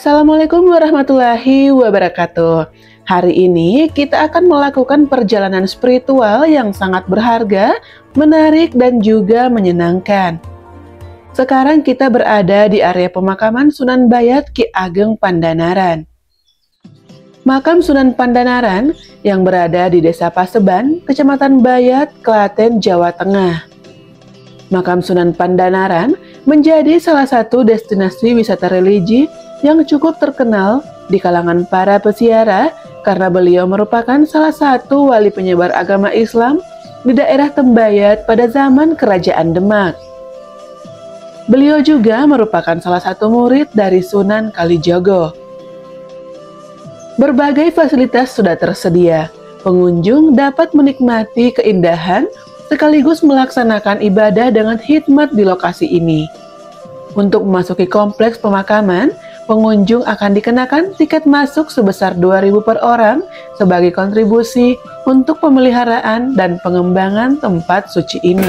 Assalamualaikum warahmatullahi wabarakatuh. Hari ini kita akan melakukan perjalanan spiritual yang sangat berharga, menarik, dan juga menyenangkan. Sekarang kita berada di area pemakaman Sunan Bayat Ki Ageng Pandanaran. Makam Sunan Pandanaran yang berada di Desa Paseban, Kecamatan Bayat, Klaten, Jawa Tengah. Makam Sunan Pandanaran menjadi salah satu destinasi wisata religi yang cukup terkenal di kalangan para peziarah karena beliau merupakan salah satu wali penyebar agama Islam di daerah Tembayat pada zaman Kerajaan Demak. Beliau juga merupakan salah satu murid dari Sunan Kalijogo. Berbagai fasilitas sudah tersedia. Pengunjung dapat menikmati keindahan sekaligus melaksanakan ibadah dengan hikmat di lokasi ini. Untuk memasuki kompleks pemakaman, pengunjung akan dikenakan tiket masuk sebesar 2.000 per orang sebagai kontribusi untuk pemeliharaan dan pengembangan tempat suci ini.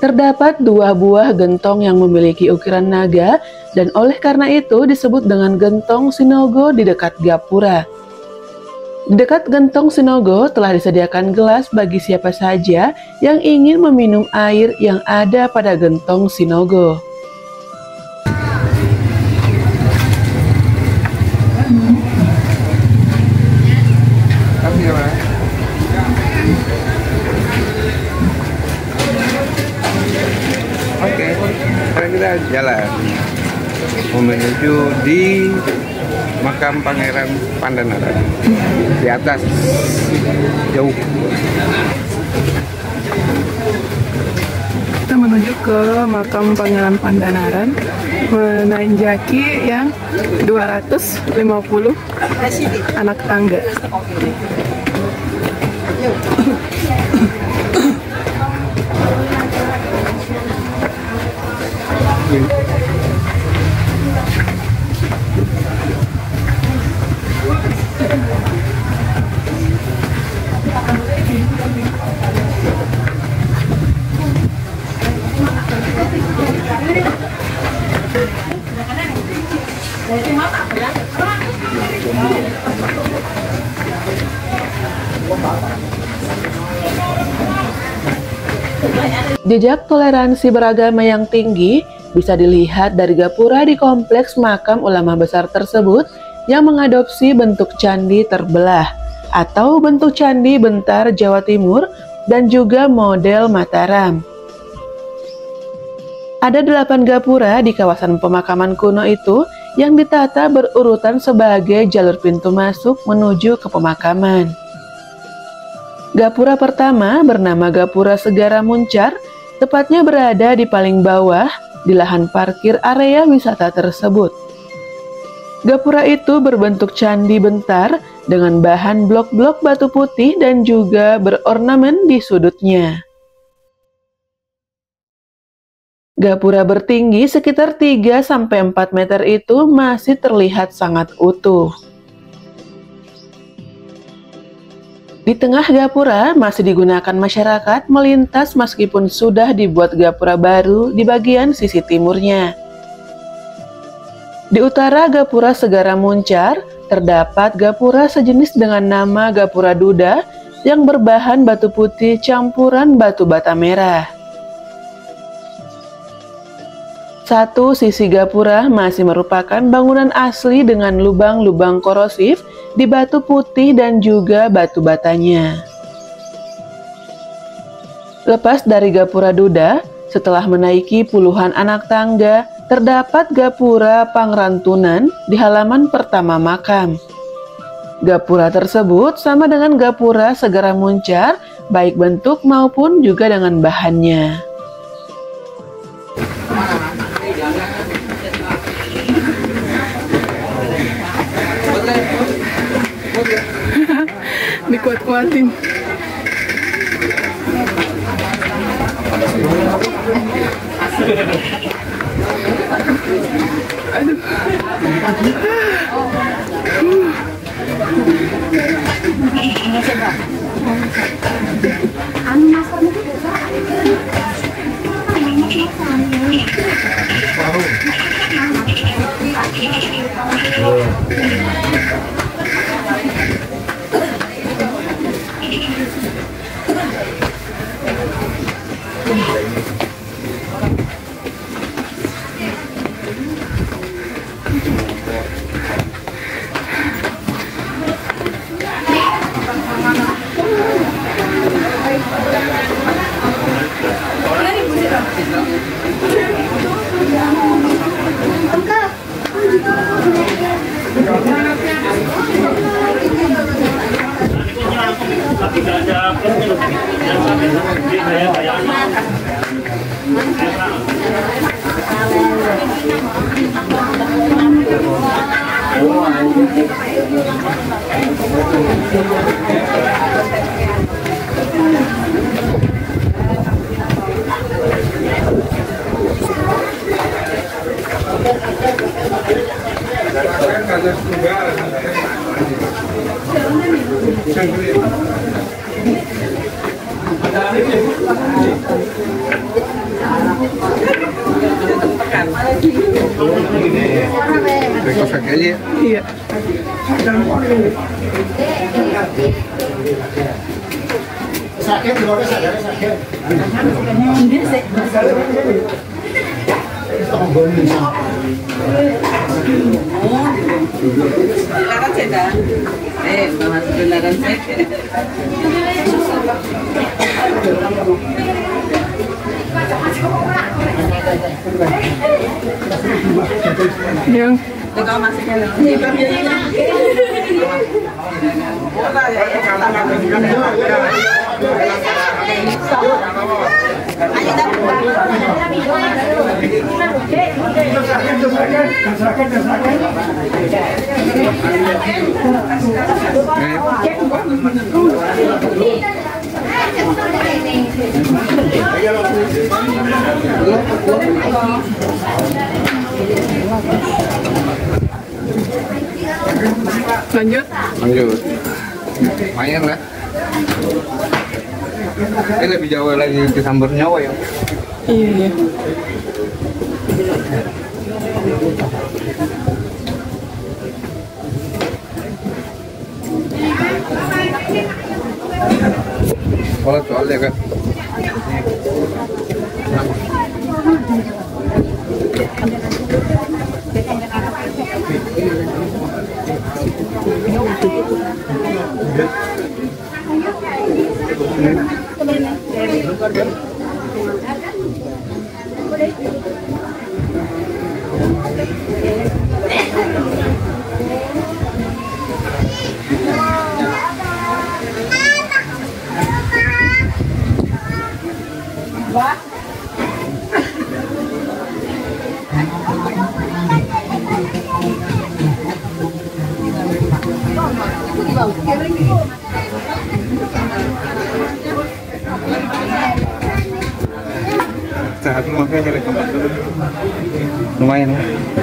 Terdapat dua buah gentong yang memiliki ukiran naga dan oleh karena itu disebut dengan gentong Sinogo di dekat gapura. Di dekat gentong Sinogo telah disediakan gelas bagi siapa saja yang ingin meminum air yang ada pada gentong Sinogo. Oke, sekarang kita jalan menuju di makam Pangeran Pandanaran di atas jauh. Kita menuju ke makam Pangeran Pandanaran, menanjaki yang 250 anak tangga. Jejak toleransi beragama yang tinggi bisa dilihat dari gapura di kompleks makam ulama besar tersebut yang mengadopsi bentuk candi terbelah atau bentuk candi Bentar Jawa Timur dan juga model Mataram. Ada 8 gapura di kawasan pemakaman kuno itu yang ditata berurutan sebagai jalur pintu masuk menuju ke pemakaman. Gapura pertama bernama Gapura Segara Muncar, tepatnya berada di paling bawah di lahan parkir area wisata tersebut. Gapura itu berbentuk candi Bentar dengan bahan blok-blok batu putih dan juga berornamen di sudutnya. Gapura bertinggi sekitar 3-4 meter itu masih terlihat sangat utuh. Di tengah gapura masih digunakan masyarakat melintas meskipun sudah dibuat gapura baru di bagian sisi timurnya. Di utara Gapura Segara Muncar terdapat gapura sejenis dengan nama Gapura Duda yang berbahan batu putih campuran batu bata merah. Satu sisi gapura masih merupakan bangunan asli dengan lubang-lubang korosif di batu putih dan juga batu batanya. Lepas dari Gapura Duda, setelah menaiki puluhan anak tangga, terdapat Gapura Pangrantunan di halaman pertama makam. Gapura tersebut sama dengan Gapura Segara Muncar, baik bentuk maupun juga dengan bahannya. Dikuat-kuatin. Rekosa aja. Iya. Sakit, sakit. Silakan saya. Mas silakan saya. Yang Tukang masuknya. lanjut. Lumayan lah. Ini lebih jauh lagi ke Sambur Nyawa ya. Iya. Kalau soalnya kan. Saat makanya lumayan.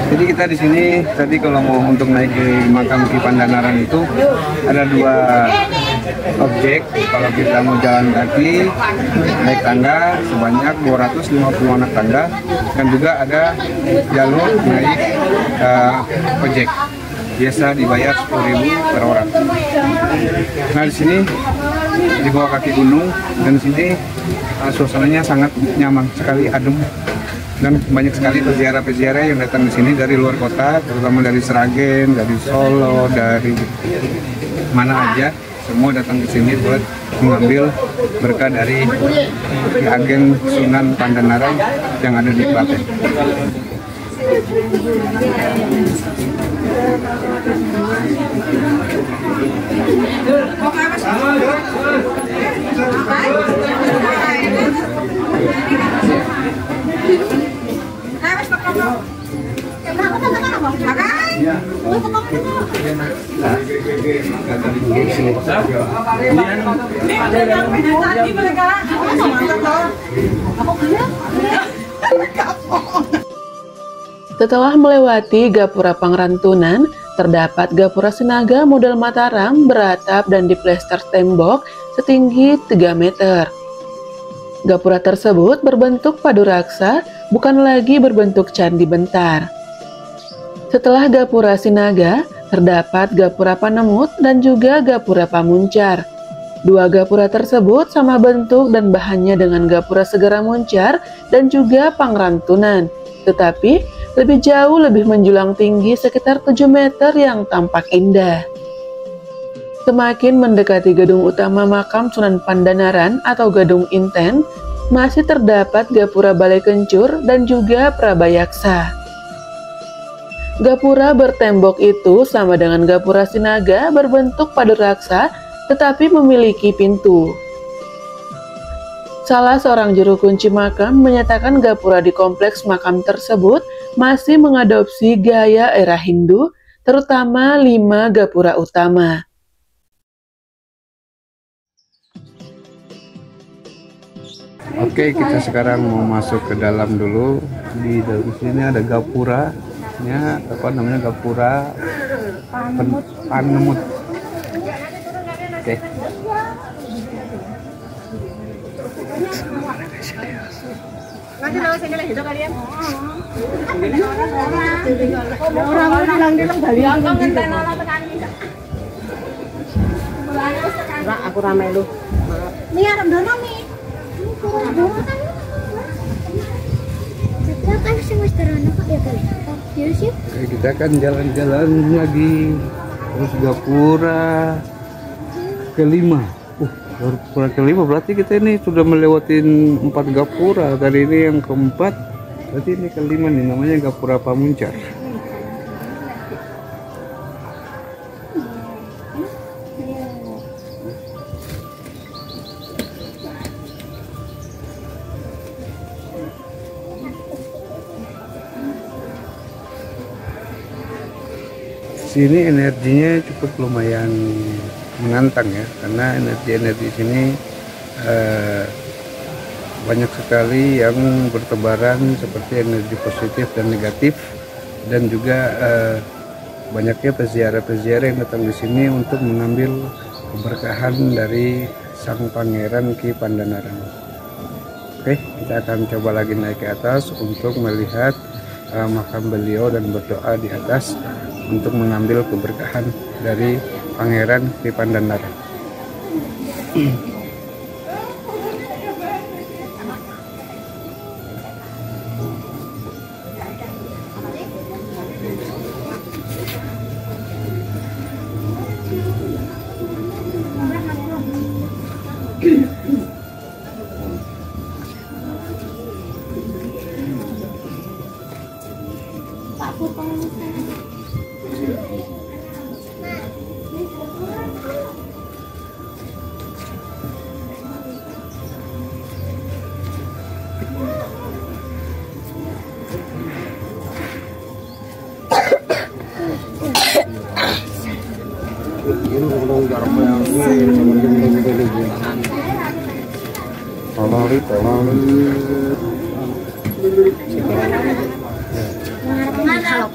Jadi kita di sini tadi kalau mau untuk naik ke makam Ki Pandanaran itu ada dua objek. Kalau kita mau jalan kaki naik tangga sebanyak 250 anak tangga, dan juga ada jalur naik ojek. Biasa dibayar 10.000 per orang. Nah di sini di bawah kaki gunung, dan di sini suasananya sangat nyaman sekali, adem, dan banyak sekali peziarah-peziarah yang datang di sini dari luar kota, terutama dari Sragen, dari Solo, dari mana aja, semua datang ke sini buat mengambil berkah dari agen Sunan Pandanaran yang ada di Klaten. Setelah melewati Gapura Pangrantunan, terdapat Gapura Sinaga model Mataram beratap dan diplester tembok setinggi 3 meter. Gapura tersebut berbentuk paduraksa, bukan lagi berbentuk candi bentar. Setelah Gapura Sinaga, terdapat Gapura Panemut dan juga Gapura Pamuncar. Dua Gapura tersebut sama bentuk dan bahannya dengan Gapura Segara Muncar dan juga Pangrantunan, tetapi lebih menjulang tinggi sekitar 7 meter yang tampak indah. Semakin mendekati gedung utama makam Sunan Pandanaran atau Gedung Inten, masih terdapat Gapura Balai Kencur dan juga Prabayaksa. Gapura bertembok itu sama dengan Gapura Sinaga berbentuk paduraksa tetapi memiliki pintu. Salah seorang juru kunci makam menyatakan Gapura di kompleks makam tersebut masih mengadopsi gaya era Hindu, terutama 5 Gapura utama. Oke, kita sekarang mau masuk ke dalam dulu. Di dalam sini ada Gapura-nya, apa namanya, Gapura Panemut. Oke. Nanti lawan sini lagi kalian. Orang bilang kalian. Enggak, aku ramai lu. Ini arep dono mi. Kurang dono kan. Setelah kan sing wis terono kok ya kali. Ya sih. Oke, kita akan jalan-jalan lagi. Terus Gapura kelima. Gapura kelima berarti kita ini sudah melewati 4 Gapura. Tadi ini yang keempat, berarti ini kelima nih, namanya Gapura Pamuncar. Sini energinya cukup lumayan menantang ya, karena energi sini banyak sekali yang bertebaran seperti energi positif dan negatif, dan juga banyaknya peziarah-peziarah yang datang di sini untuk mengambil keberkahan dari Sang Pangeran Ki Pandanaran. Oke, kita akan coba lagi naik ke atas untuk melihat makam beliau dan berdoa di atas untuk mengambil keberkahan dari Pangeran Ki Pandanaran.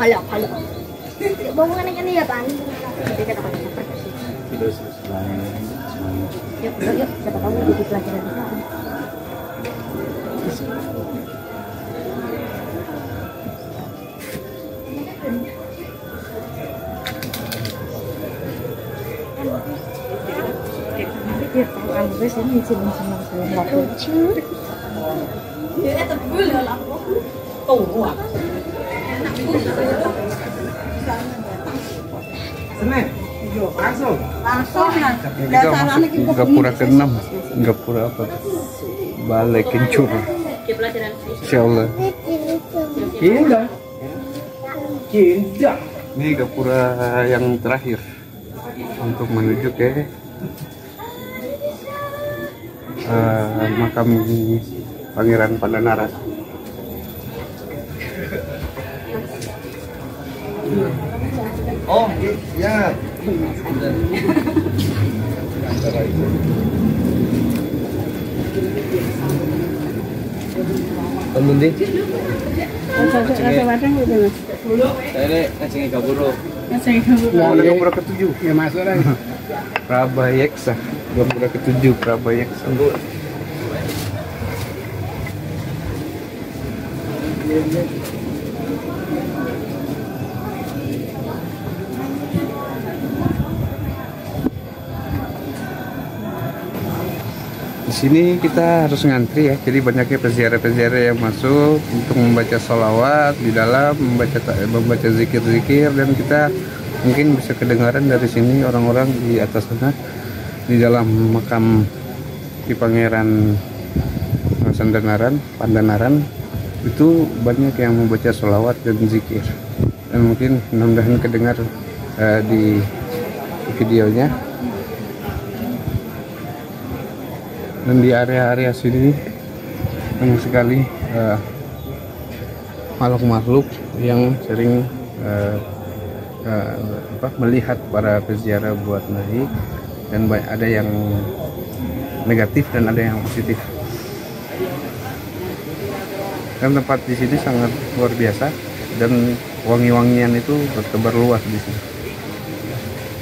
Kalau bangunan ini ya Pak. Yuk, siapa tahu jadi pelajaran kita. Dia tahu kamu biasanya senang-senang saya ngelakuin. Dia tebul ya lah. Tuh. Ini Gapura ke-6, Gapura apa? Balai Kencur. Insyaallah. Indah. Ini Gapura yang terakhir untuk menuju ke makam Pangeran Pandanaran. Oh, ya. Kemudian Rasa padang gitu mas. saya kacang gaburo. Rasa gaburo. Ada gapura ketujuh. Ya masuk lagi. Prabayeksa. Gapura ketujuh Prabayeksa. Di sini kita harus ngantri ya, jadi banyaknya peziarah-peziarah yang masuk untuk membaca sholawat di dalam, membaca zikir-zikir, dan kita mungkin bisa kedengaran dari sini orang-orang di atas sana di dalam makam Ki Pangeran Pandanaran itu banyak yang membaca sholawat dan zikir, dan mungkin mudah-mudahan kedengar di videonya. Dan di area-area sini banyak sekali makhluk-makhluk yang sering melihat para peziarah buat naik, dan ada yang negatif dan ada yang positif. Dan tempat di sini sangat luar biasa dan wangi-wangian itu bertebar luas di sini.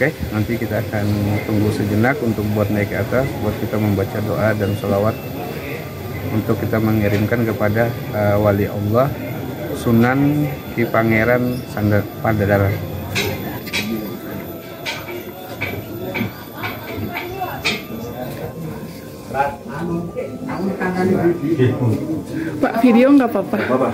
Oke, nanti kita akan tunggu sejenak untuk buat naik ke atas, buat kita membaca doa dan sholawat untuk kita mengirimkan kepada wali Allah Sunan Ki Pangeran Pandanaran. Pak, video nggak apa-apa.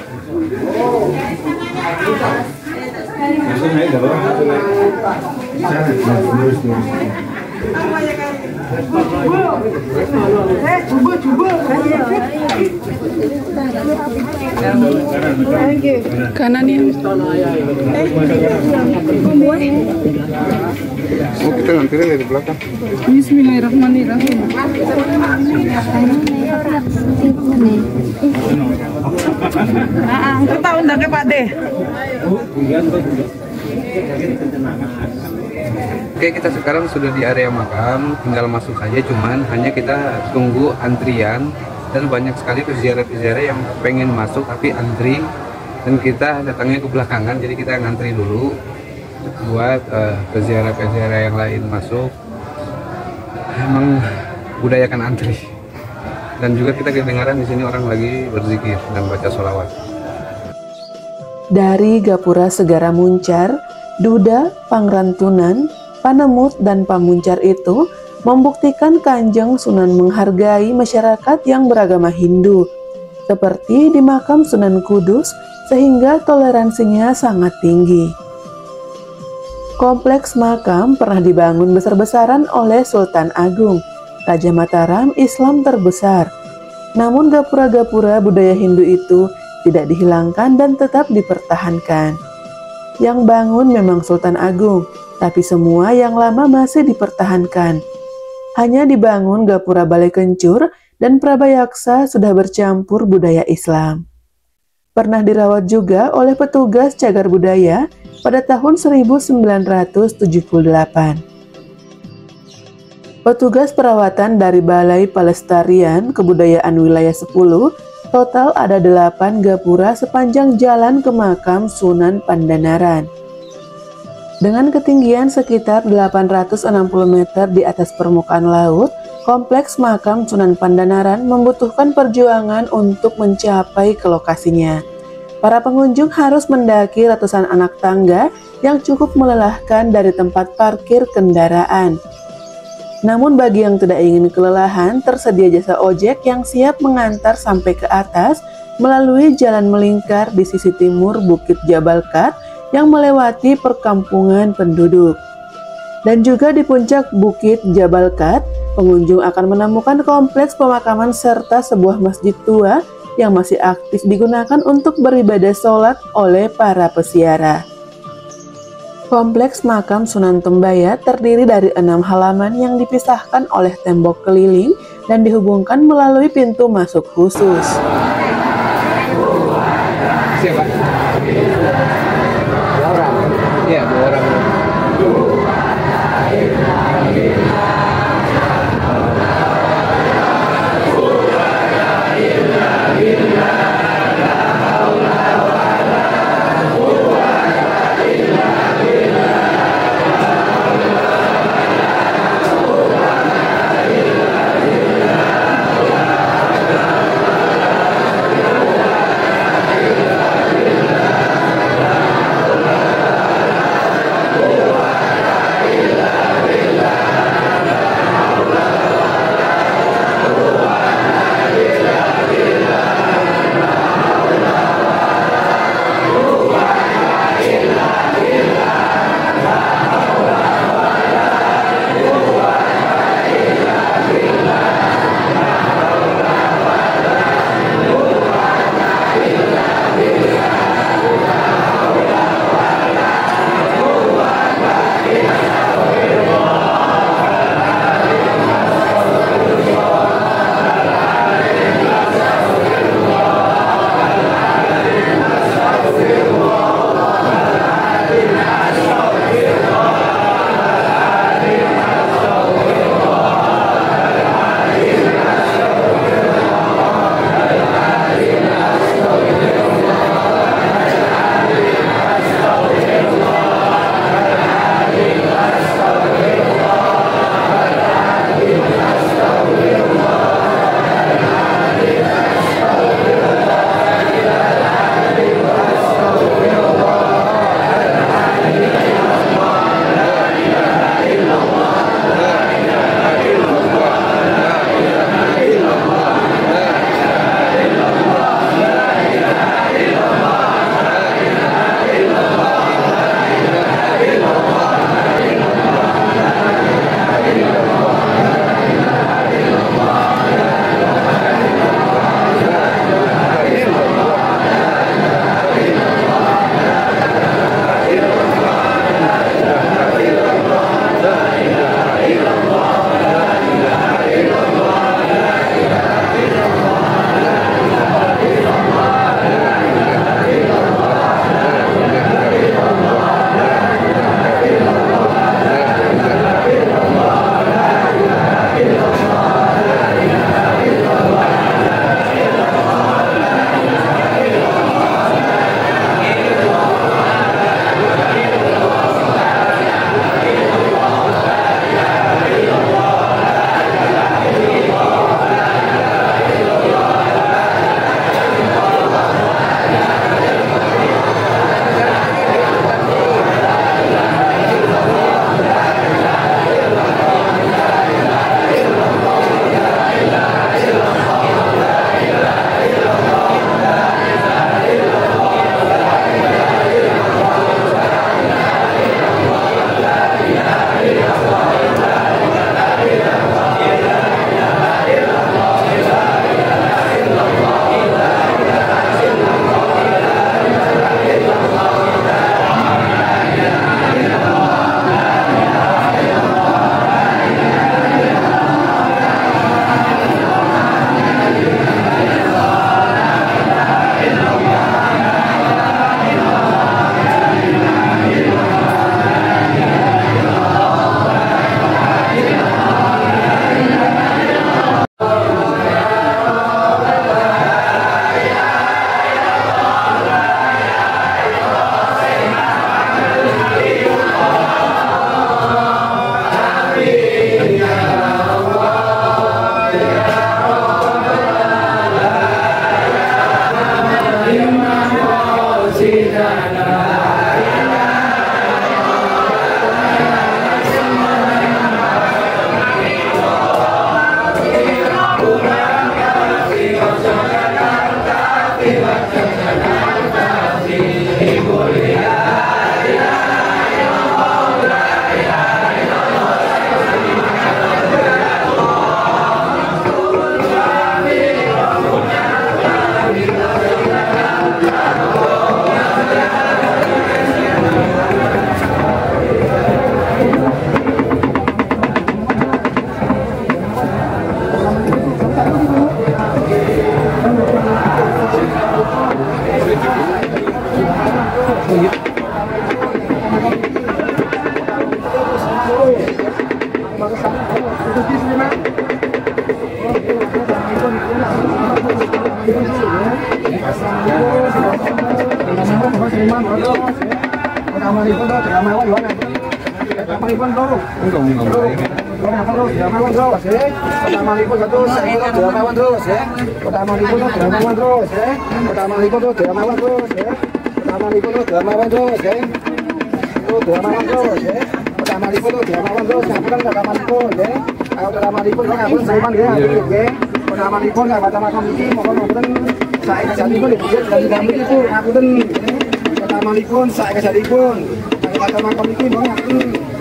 Kanan ya. Oh, kita nanti dari belakang. Bismillahirrahmanirrahim. Kita undang ke Pak De. Oke, kita sekarang sudah di area makam, tinggal masuk saja, cuman hanya kita tunggu antrian, dan banyak sekali peziarah-peziarah yang pengen masuk tapi antri, dan kita datangnya ke belakangan, jadi kita ngantri dulu buat peziarah-peziarah yang lain masuk. Emang budayakan antri, dan juga kita kedengaran di sini orang lagi berzikir dan baca sholawat. Dari Gapura Segara Muncar, Duda, Pangrantunan, Panemut, dan Pamuncar itu membuktikan Kanjeng Sunan menghargai masyarakat yang beragama Hindu, seperti di makam Sunan Kudus, sehingga toleransinya sangat tinggi. Kompleks makam pernah dibangun besar-besaran oleh Sultan Agung, Raja Mataram Islam terbesar. Namun gapura-gapura budaya Hindu itu tidak dihilangkan dan tetap dipertahankan. Yang bangun memang Sultan Agung, tapi semua yang lama masih dipertahankan. Hanya dibangun Gapura Balai Kencur dan Prabayaksa sudah bercampur budaya Islam. Pernah dirawat juga oleh petugas cagar budaya pada tahun 1978. Petugas perawatan dari Balai Pelestarian Kebudayaan Wilayah 10, total ada 8 gapura sepanjang jalan ke makam Sunan Pandanaran. Dengan ketinggian sekitar 860 meter di atas permukaan laut, kompleks makam Sunan Pandanaran membutuhkan perjuangan untuk mencapai ke lokasinya. Para pengunjung harus mendaki ratusan anak tangga yang cukup melelahkan dari tempat parkir kendaraan. Namun bagi yang tidak ingin kelelahan, tersedia jasa ojek yang siap mengantar sampai ke atas melalui jalan melingkar di sisi timur Bukit Jabal Kat yang melewati perkampungan penduduk. Dan juga di puncak Bukit Jabal Kat, pengunjung akan menemukan kompleks pemakaman serta sebuah masjid tua yang masih aktif digunakan untuk beribadah sholat oleh para peziarah. Kompleks makam Sunan Tembayat terdiri dari 6 halaman yang dipisahkan oleh tembok keliling dan dihubungkan melalui pintu masuk khusus. Siapa? 2 orang. Iya, 2 orang.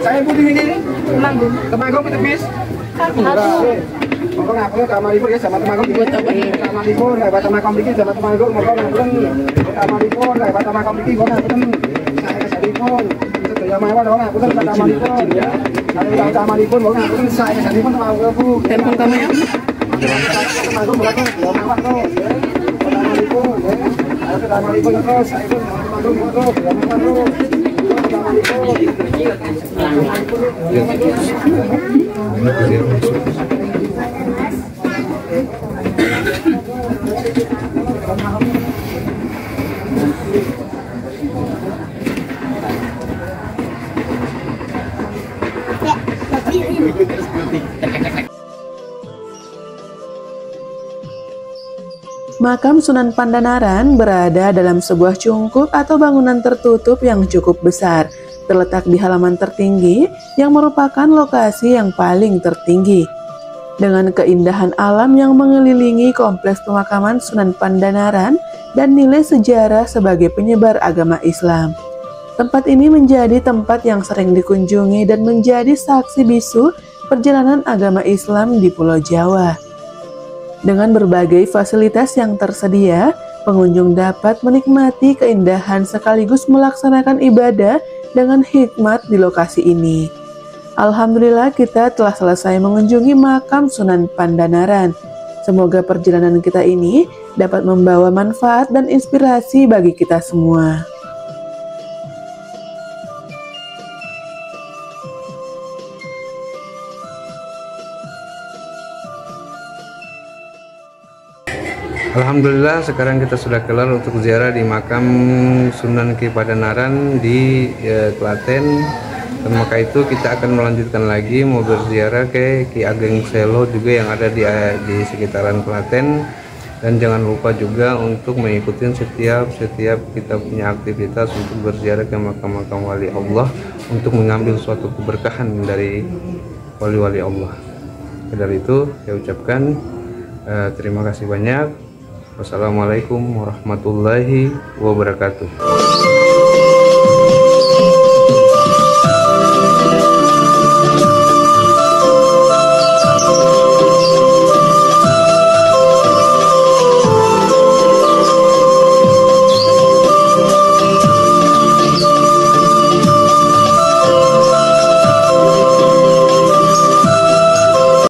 Saya putih ini Temanggung itu bis. Monggo ngapunten tamalipun ya sama Temanggung iki tamalipun kae Temanggung iki sama Temanggung monggo ngapunten tamalipun kae Temanggung iki monggo ngapunten saya kesadipun sedaya mawon monggo ngapunten tamalipun ya. Kalau tamalipun monggo ngapunten saya kesadipun Temanggung Bu. Telepon kamu ya? Temanggung monggo tamalipun ya. Tamalipun ya. Ayo tamalipun terus saya pun Temanggung monggo tamalipun. Makam Sunan Pandanaran berada dalam sebuah cungkup atau bangunan tertutup yang cukup besar, terletak di halaman tertinggi yang merupakan lokasi yang paling tertinggi. Dengan keindahan alam yang mengelilingi kompleks pemakaman Sunan Pandanaran dan nilai sejarah sebagai penyebar agama Islam. Tempat ini menjadi tempat yang sering dikunjungi dan menjadi saksi bisu perjalanan agama Islam di Pulau Jawa. Dengan berbagai fasilitas yang tersedia, pengunjung dapat menikmati keindahan sekaligus melaksanakan ibadah dengan hikmat di lokasi ini. Alhamdulillah kita telah selesai mengunjungi makam Sunan Pandanaran. Semoga perjalanan kita ini dapat membawa manfaat dan inspirasi bagi kita semua. Alhamdulillah sekarang kita sudah kelar untuk ziarah di makam Sunan Ki Pandanaran di Klaten. Dan maka itu kita akan melanjutkan lagi mau berziarah ke Ki Ageng Selo juga yang ada di sekitaran Klaten. Dan jangan lupa juga untuk mengikuti setiap kita punya aktivitas untuk berziarah ke makam-makam wali Allah untuk mengambil suatu keberkahan dari wali-wali Allah. Dari itu saya ucapkan terima kasih banyak. Wassalamualaikum warahmatullahi wabarakatuh.